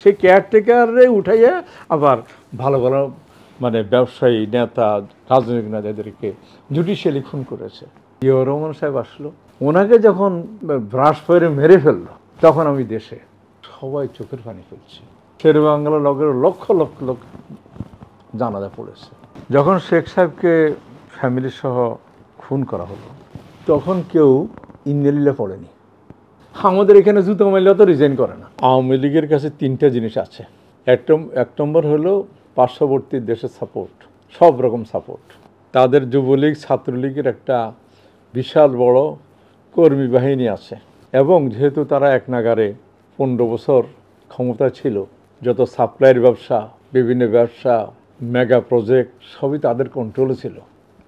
সেই কেয়ারটেকারে উঠাইয়া আবার ভালো ভালো মানে ব্যবসায়ী নেতা রাজনৈতিক নেতাদেরকে জুডিশিয়ালি খুন করেছে। জিয়াউর রহমান সাহেব আসলো, ওনাকে যখন ব্রাশ করে মেরে ফেললো তখন আমি দেশে সবাই চোখের পানি ফেলছি। শেরেবাংলা লগের লক্ষ লক্ষ লোক জানাজা পড়েছে। যখন শেখ সাহেবকে ফ্যামিলি সহ খুন করা হলো তখন কেউ ইন্দেলিলে পড়েনি। আমাদের এখানে জুতো মাইলে তো রিজাইন করে না। আওয়ামী লীগের কাছে তিনটা জিনিস আছে। এক নম্বর হলো পার্শ্ববর্তী দেশের সাপোর্ট, সব রকম সাপোর্ট। তাদের যুবলীগ ছাত্রলীগের একটা বিশাল বড় কর্মী বাহিনী আছে, এবং যেহেতু তারা এক নাগারে 15 বছর ক্ষমতা ছিল, যত সাপ্লাইয়ের ব্যবসা, বিভিন্ন ব্যবসা, মেগা প্রজেক্ট সবই তাদের কন্ট্রোলে ছিল।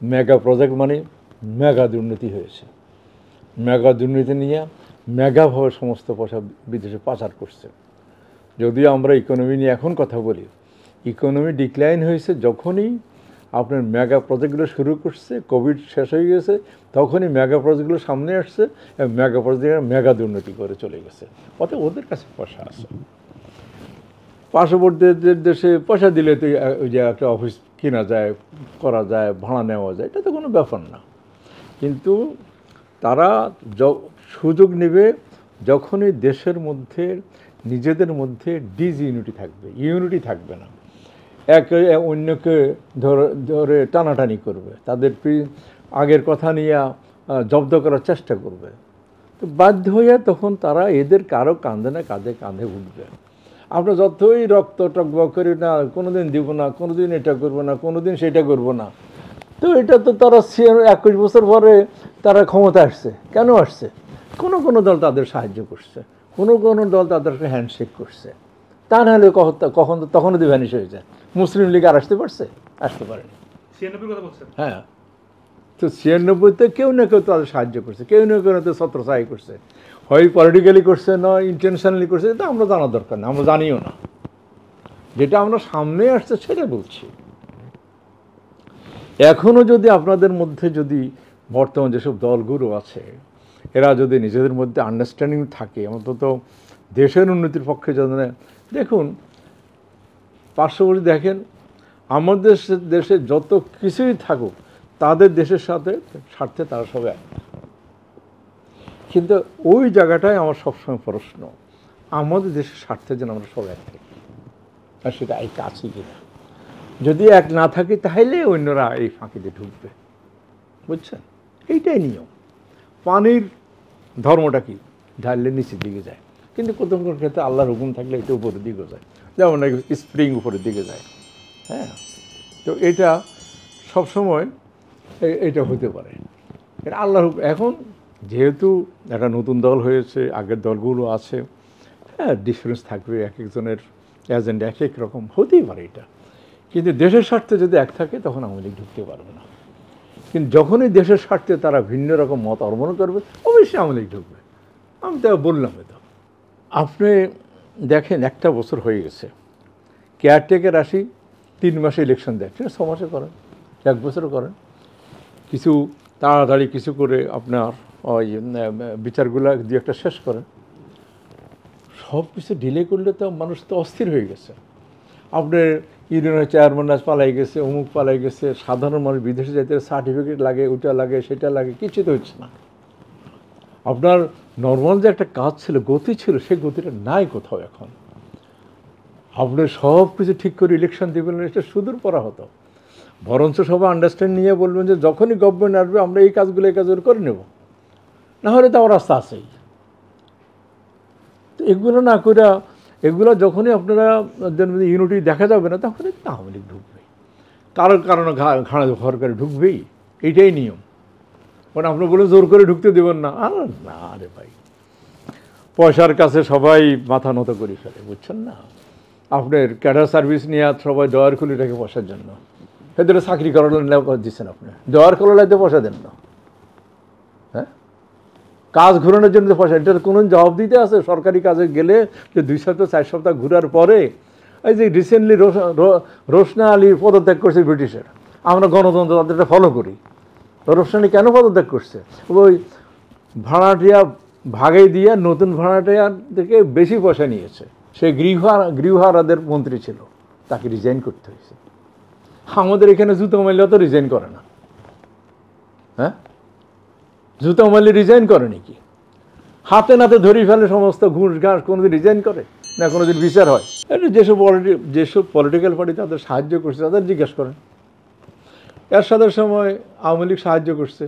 মেগা প্রজেক্ট মানে মেগা দুর্নীতি হয়েছে। মেগা দুর্নীতি নিয়ে মেগাভাবে সমস্ত পয়সা বিদেশে পাচার করছে। যদিও আমরা ইকোনমি নিয়ে এখন কথা বলি, ইকোনমি ডিক্লাইন হয়েছে যখনই আপনার মেগা প্রজেক্টগুলো শুরু করছে, কোভিড শেষ হয়ে গেছে, তখনই মেগা প্রজেক্টগুলো সামনে আসছে, মেগা প্রজেক্ট মেগা দুর্নীতি করে চলে গেছে। অতএব ওদের কাছে পয়সা আছে। পার্শ্ববর্তী দেশে পয়সা দিলে তো ওই যে একটা অফিস কেনা যায়, করা যায়, ভাড়া নেওয়া যায়, এটা তো কোনো ব্যাপার না। কিন্তু তারা সুযোগ নেবে যখনই দেশের মধ্যে নিজেদের মধ্যে ডিসইউনিটি থাকবে, ইউনিটি থাকবে না, একে অন্যকে ধরে টানাটানি করবে, তাদের আগের কথা নিয়ে জব্দ করার চেষ্টা করবে। তো বাধ্য হয়ে তখন তারা এদের কারো কাঁধে না কাঁধে উঠবে। আমরা যতই রক্ত টকবক করি না, কোনো দিন দিব না, কোনো দিন এটা করবো না, কোনো দিন সেটা করবো না, তো এটা তো তারা 21 বছর পরে তারা ক্ষমতা আসছে। কেন আসছে? কোনো দল তাদের সাহায্য করছে, কোনো দল তাদেরকে হ্যান্ডশেক করছে। তা নাহলে তখনও তো ভ্যানিশ হয়ে যায়। মুসলিম লীগ আর আসতে পারছে? আসতে পারেনি। 96 কথা বলছেন? হ্যাঁ, তো 96-তে কেউ না কেউ তাদের সাহায্য করছে, কেউ না কেউ তো ছত্রছায়া করছে, হয় পলিটিক্যালি করছে, নয় ইন্টেনশনালি করছে। এটা আমরা জানার দরকার না, আমরা জানিও না। যেটা আমরা সামনে আসছে সেটা বলছি। এখনও যদি আপনাদের মধ্যে যদি বর্তমান যেসব দলগুলো আছে এরা যদি নিজেদের মধ্যে আন্ডারস্ট্যান্ডিং থাকে, অন্তত দেশের উন্নতির পক্ষে যদি দেখুন, পার্শ্ববর্তী দেখেন, আমাদের দেশে যত কিছুই থাকুক তাদের দেশের সাথে স্বার্থে তারা সবাই এক। কিন্তু ওই জায়গাটায় আমার সবসময় প্রশ্ন, আমাদের দেশের স্বার্থে যেন আমরা সবাই এক থাকি, আর সেটা এই কাছে কিনা। যদি এক না থাকে তাহলে অন্যরা এই ফাঁকিতে ঢুকবে, বুঝছেন? এইটাই নিয়ম। পানির ধর্মটা কি? ঢাললে নিচের দিকে যায়, কিন্তু কোথাও কোনো ক্ষেত্রে আল্লাহর হুকুম থাকলে এটা উপরের দিকে যায়, যেমন স্প্রিং উপরের দিকে যায়। হ্যাঁ, তো এটা সবসময় এটা হতে পারে, এটা আল্লাহর হুকুম। এখন যেহেতু একটা নতুন দল হয়েছে, আগের দলগুলো আছে, হ্যাঁ ডিফারেন্স থাকবে, এক একজনের এজেন্ডা এক এক রকম, হতেই পারে এটা। কিন্তু দেশের স্বার্থে যদি এক থাকে তখন আওয়ামী লীগ ঢুকতে পারবে না। কিন্তু যখনই দেশের স্বার্থে তারা ভিন্ন রকম মত অবলম্বন করবে, অবশ্যই আওয়ামী লীগ ঢুকবে। আমি তো বললাম। তো আপনি দেখেন, একটা বছর হয়ে গেছে, কেয়ারটেকার আসি 3 মাসে ইলেকশন দেয়, ঠিক আছে, 6 মাসে করেন, 1 বছরও করেন, কিছু তাড়াতাড়ি কিছু করে আপনার ওই বিচারগুলো দু একটা শেষ করেন। সব কিছু ডিলে করলে তো মানুষ তো অস্থির হয়ে গেছে। আপনার ইউনিয়নের চেয়ারম্যান পালাই গেছে, অমুক পালাই গেছে, সাধারণ মানুষ বিদেশে যাইতে সার্টিফিকেট লাগে, ওটা লাগে, সেটা লাগে, কিছু তো হচ্ছে না। আপনার নর্মাল যে একটা কাজ ছিল, গতি ছিল, সেই গতিটা নাই কোথাও এখন। আপনি সব কিছু ঠিক করে ইলেকশন দেবেন, এটা সুদূর পড়া হতো। বরঞ্চ সবাই আন্ডারস্ট্যান্ড নিয়ে বলবেন যে যখনই গভর্নমেন্ট আসবে আমরা এই কাজগুলো করে নেব, না হলে তো আমার রাস্তা আছেই। তো এগুলো না করে, এগুলো যখনই আপনারা ইউনিটি দেখা যাবে না, তখনই আওয়ামী লীগ ঢুকবে, কারোর কারণে ঘাড়ে ভর করে ঢুকবেই, এইটাই নিয়ম। কারণ আপনি বলে জোর করে ঢুকতে দেবেন না, আর না রে ভাই, পয়সার কাছে সবাই মাথা নত করে ফেলে, বুঝছেন না? আপনার ক্যাডার সার্ভিস নিয়ে সবাই ডয়ার খুলে রাখে পয়সার জন্য, এদের চাকরি করার দিচ্ছেন আপনি, ডয়ার খোলাইতে পয়সা দেন না। হ্যাঁ, কাজ ঘুরানোর জন্য পয়সা, এটার কোনো জবাব দিতে আছে? সরকারি কাজে গেলে যে 2 সপ্তাহ 4 সপ্তাহ ঘুরার পরে, এই যে রিসেন্টলি রোশনা আলী পদত্যাগ করছে ব্রিটিশের, আমরা গণতন্ত্র তাদেরটা ফলো করি। রোশনা আলী কেন পদত্যাগ করছে? ওই ভাড়াটিয়া ভাগে দিয়ে নতুন ভাড়াটিয়া থেকে বেশি পয়সা নিয়েছে। সে গৃহহারাদের মন্ত্রী ছিল, তাকে রিজাইন করতে হয়েছে। আমাদের এখানে জুতো মারলে তো রিজাইন করে না, হ্যাঁ, জুতো মারলে রিজাইন করে নাকি? হাতে নাতে ধরে ফেলে সমস্ত ঘুষ ঘাস, কোনোদিন রিজাইন করে না, কোনোদিন বিচার হয়? এটা যেসব পলিটিক্যাল পার্টি তাদের সাহায্য করছে তাদের জিজ্ঞেস করেন। এরশাদের সময় আওয়ামী লীগ সাহায্য করছে।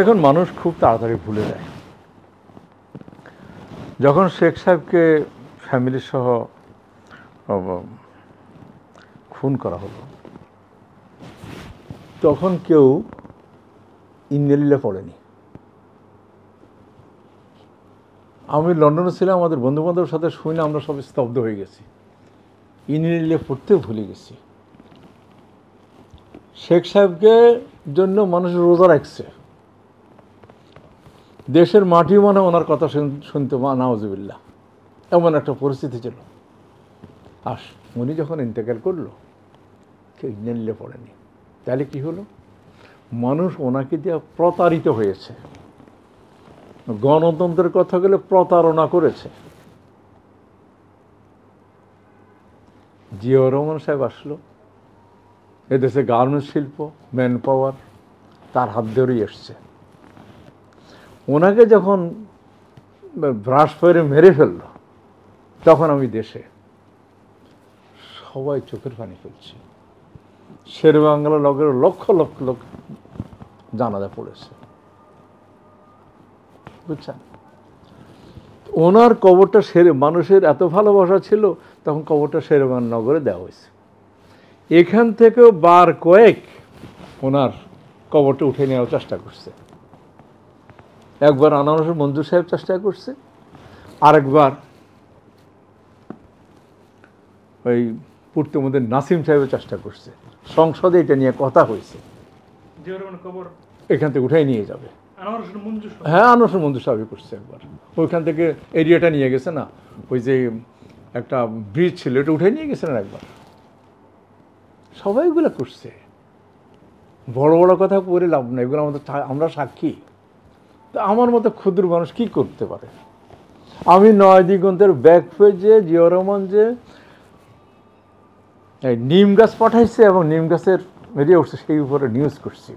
এখন মানুষ খুব তাড়াতাড়ি ভুলে যায়। যখন শেখ সাহেবকে ফ্যামিলি সহ খুন করা হলো, তখন কেউ ইন্নেলিল্লাহ পড়েনি। আমি লন্ডনে ছিলাম, আমাদের বন্ধুবান্ধবের সাথে শুনে আমরা সব স্তব্ধ হয়ে গেছি, ইন্নেলিল্লাহ পড়তেও ভুলে গেছি। শেখ সাহেবকে জন্য মানুষ রোজা রাখছে, দেশের মাটি মানে ওনার কথা শুনতে নাউজুবিল্লাহ, এমন একটা পরিস্থিতি ছিল। আর উনি যখন ইন্তেকাল করলো, কেউ ইন্নেলিল্লাহ পড়েনি। তাহলে কি হলো? মানুষ ওনাকে দিয়ে প্রতারিত হয়েছে, গণতন্ত্রের কথা বলে প্রতারণা করেছে। জিয়াউর রহমান সাহেব আসলো, এদেশে গার্মেন্টস শিল্প, ম্যান পাওয়ার তার হাত ধরেই এসছে। ওনাকে যখন ব্রাশ করে মেরে ফেলল, তখন আমি দেশে সবাই চোখের পানি ফেলছি। শেরেবাংলা লগের লক্ষ লক্ষ লোক জানাজা পড়েছে, বুঝছেন? ওনার কবরটা মানুষের এত ভালোবাসা ছিল, তখন কবরটা শেরেবাংলা নগরে দেওয়া হয়েছে। এখান থেকেও বার কয়েক ওনার কবরটা উঠে নেওয়ার চেষ্টা করছে। একবার আনারসের মঞ্জুর সাহেব চেষ্টা করছে, আরেকবার ওই পূর্তমদের নাসিম সাহেবের চেষ্টা করছে। সংসদে এটা নিয়ে কথা হয়েছে, এখান থেকে উঠাই নিয়ে যাবে। হ্যাঁ, আনারসের মঞ্জুর সাহেব করছে একবার, ওইখান থেকে এরিয়াটা নিয়ে গেছে না, ওই যে একটা ব্রিজ ছিল, এটা উঠে নিয়ে গেছে না একবার। সবাই এগুলো করছে, বড় বড় কথা বলে লাভ না, এগুলো আমাদের আমরা সাক্ষী। তা আমার মতো ক্ষুদ্র মানুষ কি করতে পারে? আমি 9 দিগন্তের ব্যাক পেজে জিয়াউর রহমান যে নিম গাছ পাঠাইছে এবং নিম গাছের এরিয়া উঠছে, সেই উপরে নিউজ করছি।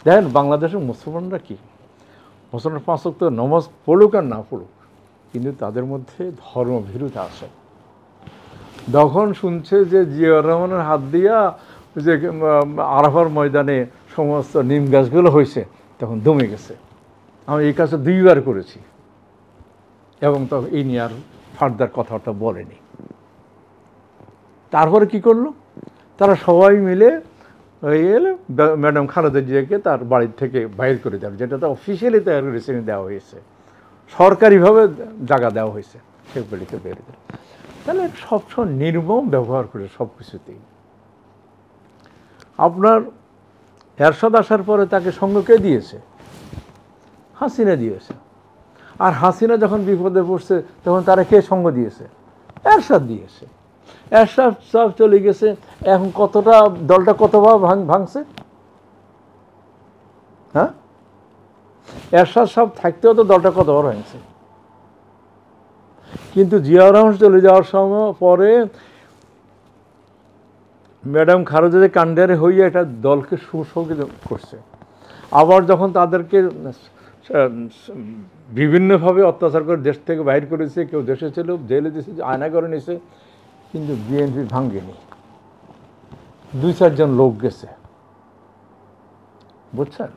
দেখেন বাংলাদেশের মুসলমানরা কি, মুসলমান 5 ওয়াক্ত নামাজ পড়ুক আর না পড়ুক, কিন্তু তাদের মধ্যে ধর্মভীরুতা আছে। যখন শুনছে যে জিয়াউর রহমানের হাত দিয়া যে আরাফার ময়দানে সমস্ত নিম গাছগুলো হয়েছে, তখন দমে গেছে। আমি এই কাজটা 2বার করেছি, এবং তখন এই নিয়ে আর ফার্দার কথাটা বলেনি। তারপরে কি করলো, তারা সবাই মিলে এলে ম্যাডাম খালেদা জিয়াকে তার বাড়ির থেকে বাইর করে দেওয়া, যেটা তো অফিসিয়ালি তার রিসেন্ট দেওয়া হয়েছে, সরকারিভাবে জায়গা দেওয়া হয়েছে, সে বাড়িতে বের করে। তাহলে সবসময় নির্মম ব্যবহার করে সব কিছুতেই। আপনার এরশাদ আসার পরে তাকে সঙ্গ কে দিয়েছে? হাসিনা দিয়েছে। আর হাসিনা যখন বিপদে পড়ছে, তখন তারা কে সঙ্গ দিয়েছে? এরশাদ দিয়েছে। এরশাদ সব চলে গেছে, এখন কতটা দলটা কতভাবে ভাঙছে, হ্যাঁ? এরশাদ সব থাকতেও তো দলটা কতবার ভাঙছে। কিন্তু জিয়াউর রহমান চলে যাওয়ার সময় পরে ম্যাডাম খালেদা কাণ্ডারে হইয়া এটা দলকে সুসংগঠিত করছে। আবার যখন তাদেরকে বিভিন্নভাবে অত্যাচার করে দেশ থেকে বাইর করেছে, কেউ দেশে ছিল, জেলে দিয়েছে, আয়না করে নিয়েছে, কিন্তু বিএনপি ভাঙেনি। 2-4 জন লোক গেছে, বুঝছেন?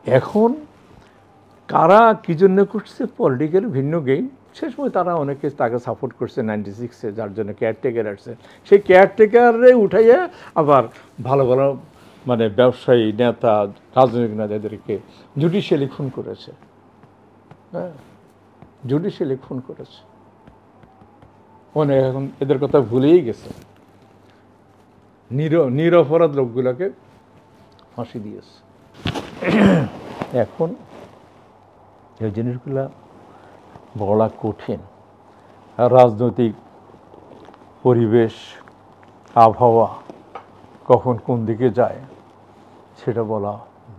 এখন কারা কি জন্য করছে, পলিটিক্যাল ভিন্ন গেম। সে সময় তারা অনেকে তাকে সাপোর্ট করছে 96-এ, যার জন্য কেয়ারটেকার আসছে। সেই কেয়ারটেকারে উঠাইয়া আবার ভালো ভালো মানে ব্যবসায়ী নেতা, রাজনৈতিক নেতাদেরকে জুডিশিয়ালি খুন করেছে। হ্যাঁ, জুডিশিয়ালি খুন করেছে। অনেক এখন এদের কথা ভুলেই গেছে, নিরপরাধ লোকগুলোকে ফাঁসি দিয়েছে। এখন এই জিনিসগুলা বলা কঠিন। রাজনৈতিক পরিবেশ, আবহাওয়া কখন কোন দিকে যায় সেটা বলা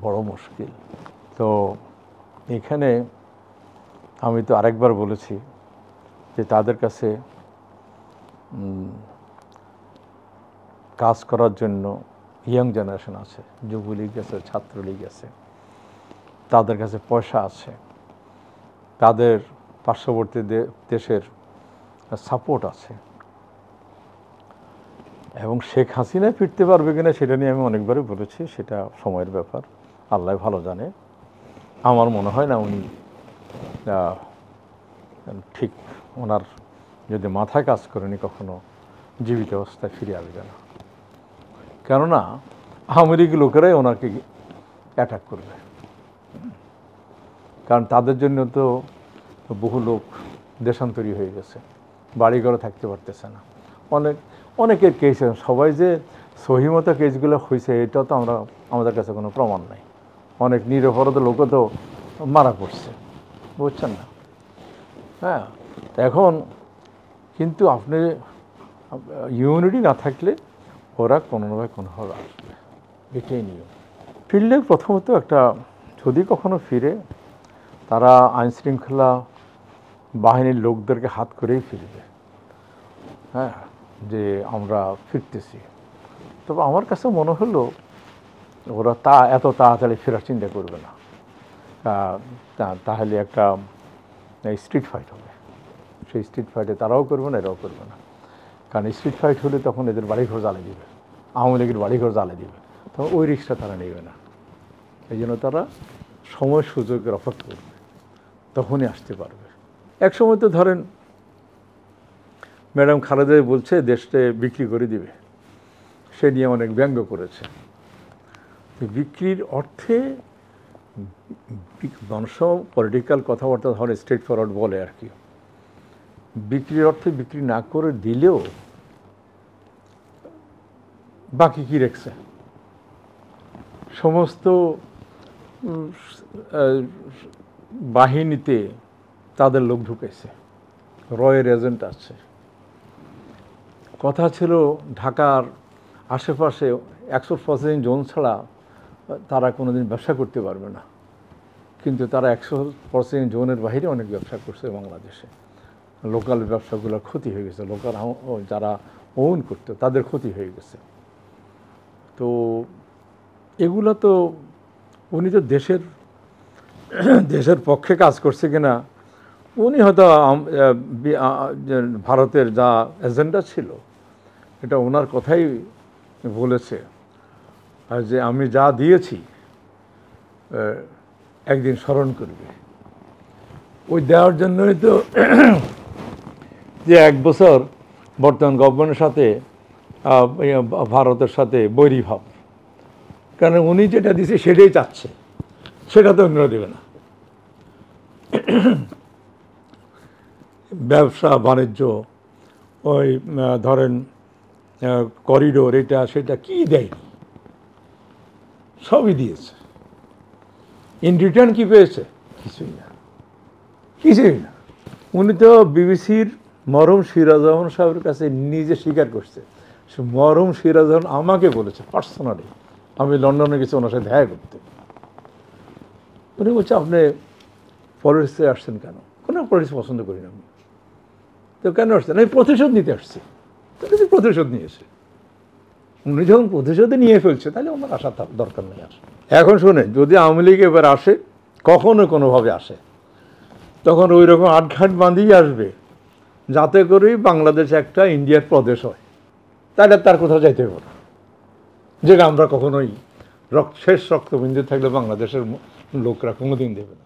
বড় মুশকিল। তো এখানে আমি তো আরেকবার বলেছি যে তাদের কাছে কাজ করার জন্য ইয়াং জেনারেশন আছে, যুবলীগ আছে, ছাত্রলীগ আছে, তাদের কাছে পয়সা আছে, তাদের পার্শ্ববর্তী দেশের সাপোর্ট আছে, এবং শেখ হাসিনা ফিরতে পারবে কিনা সেটা নিয়ে আমি অনেকবারই বলেছি, সেটা সময়ের ব্যাপার, আল্লাহ ভালো জানে। আমার মনে হয় না উনি ঠিক, ওনার যদি মাথায় কাজ করেনি কখনো জীবিত অবস্থায় ফিরে আসবে না, কেননা আওয়ামী লীগ লোকেরাই ওনাকে অ্যাটাক করবে, কারণ তাদের জন্য তো বহু লোক দেশান্তরী হয়ে গেছে, বাড়িঘরে থাকতে পারতেছে না, অনেকের কেস, সবাই যে সহিমতো কেসগুলো হয়েছে এটা তো আমাদের কাছে কোনো প্রমাণ নাই, অনেক নিরপরাধ লোকও তো মারা পড়ছে, বুঝছেন না? হ্যাঁ, এখন কিন্তু আপনি ইউনিটি না থাকলে ওরা কোনোভাবে আসবে, এটাই নিয়ম। ফিরলে প্রথমত একটা, যদি কখনো ফিরে তারা আইনশৃঙ্খলা বাহিনীর লোকদেরকে হাত করেই ফিরবে, হ্যাঁ, যে আমরা ফিরতেছি। তবে আমার কাছে মনে হলো ওরা এত তাড়াতাড়ি ফেরার চিন্তা করবে না, তাহলে একটা স্ট্রিট ফাইট হবে, সেই স্ট্রিট ফাইটে তারাও করবে না, এরাও করবে না, কারণ স্ট্রিট ফাইট হলে তখন এদের বাড়িঘর জ্বালিয়ে দিবে, আওয়ামী লীগের বাড়িঘর জ্বালিয়ে দিবে, তখন ওই রিস্কটা তারা নেবে না, এই জন্য তারা সময় সুযোগের অপেক্ষা করবে, তখনই আসতে পারবে। এক সময় তো ধরেন ম্যাডাম খালেদা বলছে দেশটা বিক্রি করে দিবে, সে নিয়ে অনেক ব্যঙ্গ করেছে। বিক্রির অর্থে মানুষ পলিটিক্যাল কথাবার্তা ধরে স্ট্রেট ফরওয়ার্ড বলে আর কি, বিক্রির অর্থে বিক্রি না করে দিলেও বাকি কি রেখেছে, সমস্ত বাহিনীতে তাদের লোক ঢুকেছে, রয়ের এজেন্ট আছে, কথা ছিল ঢাকার আশেপাশে 100% জোন ছাড়া তারা কোনোদিন ব্যবসা করতে পারবে না, কিন্তু তারা 100% জোনের বাইরে অনেক ব্যবসা করছে বাংলাদেশে, লোকাল ব্যবসাগুলো ক্ষতি হয়ে গেছে, লোকাল যারা ওন করতো তাদের ক্ষতি হয়ে গেছে। তো এগুলো তো উনি তো দেশের পক্ষে কাজ করছে কিনা, উনি হয়তো ভারতের যা এজেন্ডা ছিল এটা ওনার কথাই বলেছে, আর যে আমি যা দিয়েছি একদিন স্মরণ করবে, ওই দেওয়ার জন্যই তো যে 1 বছর বর্তমান গভর্নমেন্টের সাথে ভারতের সাথে বৈরী ভাব, কারণ উনি যেটা দিয়েছে সেটাই চাচ্ছে, সেটা তো অন্যরা দেবে না। ব্যবসা বাণিজ্য, ওই ধরেন করিডোর, এটা সেটা কি দেয়নি, সবই দিয়েছে। ইন রিটার্ন কি পেয়েছে? কিছুই না, কিছুই না। উনি তো বিবিসির মরহুম সিরাজুজ্জামান সাহেবের কাছে নিজে স্বীকার করছে, সে মরহুম সিরাজুজ্জামান আমাকে বলেছে পার্সোনালি, আমি লন্ডনে গেছি ওনার সাথে দেখা করতে, উনি বলছে আপনি পলিটিক্সে আসছেন কেন? কোনো পলিটিক্স পছন্দ করি না আমি। তো কেন আসছেন? আমি প্রতিশোধ নিতে আসছি। তাহলে প্রতিশোধ নিয়েছে, উনি যখন প্রতিশোধে নিয়ে ফেলছে তাহলে ওনার আসার দরকার নেই। আসে এখন শুনে, যদি আওয়ামী লীগ এবার আসে, কখনো কোনোভাবে আসে, তখন ওই রকম আটঘাট বাঁধিয়ে আসবে যাতে করেই বাংলাদেশ একটা ইন্ডিয়ার প্রদেশ হয়, তাহলে তার কোথাও যাইতে হবে না, যেটা আমরা কখনোই শেষ রক্তবিন্দু থাকলে বাংলাদেশের লোকরা কোনোদিন দেবে না।